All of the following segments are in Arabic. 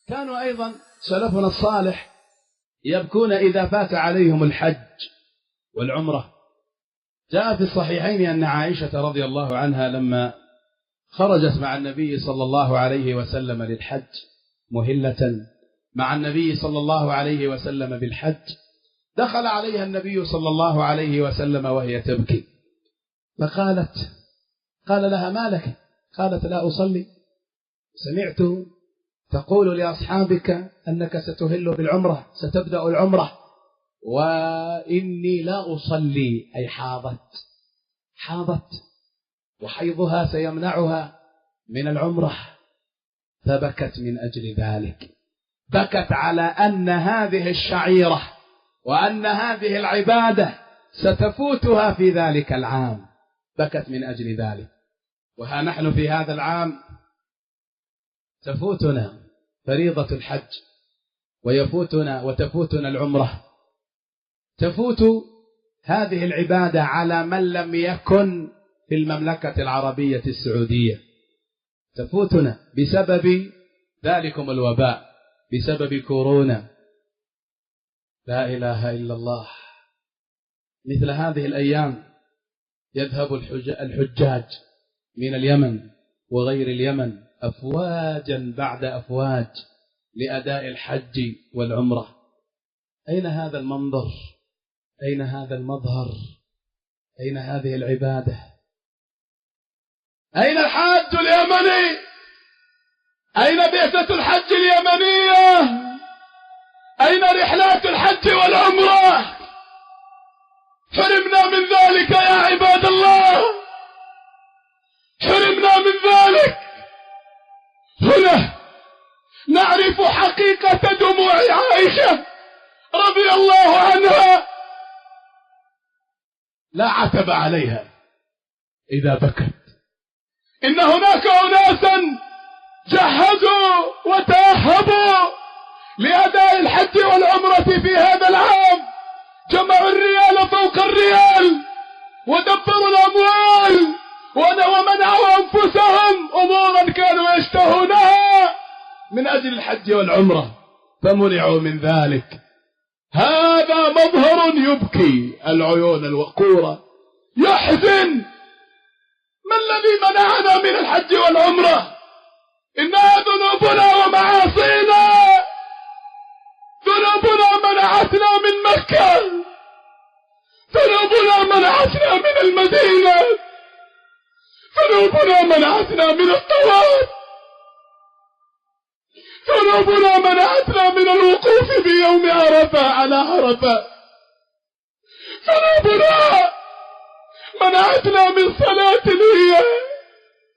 كانوا أيضا سلفنا الصالح يبكون إذا فات عليهم الحج والعمرة. جاء في الصحيحين أن عائشة رضي الله عنها لما خرجت مع النبي صلى الله عليه وسلم للحج مهلة مع النبي صلى الله عليه وسلم بالحج، دخل عليها النبي صلى الله عليه وسلم وهي تبكي، قال لها ما لك؟ قالت لا أصلي، سمعت تقول لأصحابك أنك ستهل بالعمرة، ستبدأ العمرة، وإني لا أصلي، أي حاضت وحيضها سيمنعها من العمرة، فبكت من أجل ذلك، بكت على أن هذه الشعيرة وأن هذه العبادة ستفوتها في ذلك العام، بكت من أجل ذلك. وها نحن في هذا العام تفوتنا فريضة الحج وتفوتنا العمرة، تفوت هذه العبادة على من لم يكن في المملكة العربية السعودية، تفوتنا بسبب ذلكم الوباء، بسبب كورونا. لا إله إلا الله. مثل هذه الأيام يذهب الحجاج من اليمن وغير اليمن أفواجا بعد أفواج لأداء الحج والعمرة. أين هذا المنظر؟ أين هذا المظهر؟ أين هذه العبادة؟ أين الحاج اليمني؟ أين بعثة الحج اليمنية؟ أين رحلات الحج والعمرة؟ حرمنا من ذلك يا عباد الله، حرمنا من ذلك. هنا نعرف حقيقة دموع عائشة رضي الله عنها، لا عتب عليها إذا بكت. إن هناك أناسا جهزوا وتأهبوا لأداء الحج والعمرة في هذا العام، جمعوا الريال فوق الريال ودبروا الأموال ومنعوا أنفسهم أمورا كانوا يشتهونها من أجل الحج والعمرة فمنعوا من ذلك. هذا مظهر يبكي العيون الوقورة، يحزن. ما الذي منعنا من الحج والعمرة؟ إنها ذنوبنا ومعاصينا، ذنوبنا منعتنا من مكة، ذنوبنا منعتنا من المدينة، ذنوبنا منعتنا من الطواف، ذنوبنا منعتنا من الوقوف في يوم عرفة على عرفة، ذنوبنا منعتنا من صلاة هي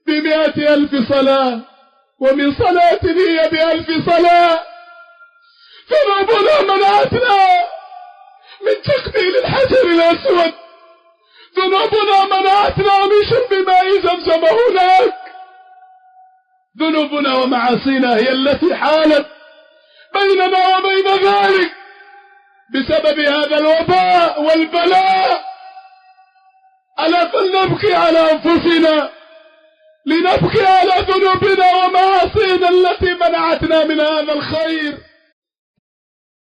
ب100,000 صلاة ومن صلاة هي ب1000 صلاة، ذنوبنا منعتنا من تقبيل الحجر الأسود، ذنوبنا منعتنا من شرب ماء زمزم هناك، ذنوبنا ومعاصينا هي التي حالت بيننا وبين ذلك بسبب هذا الوباء والبلاء. ألا فلنبكي على أنفسنا، لنبكي على ذنوبنا ومعاصينا التي منعتنا من هذا الخير.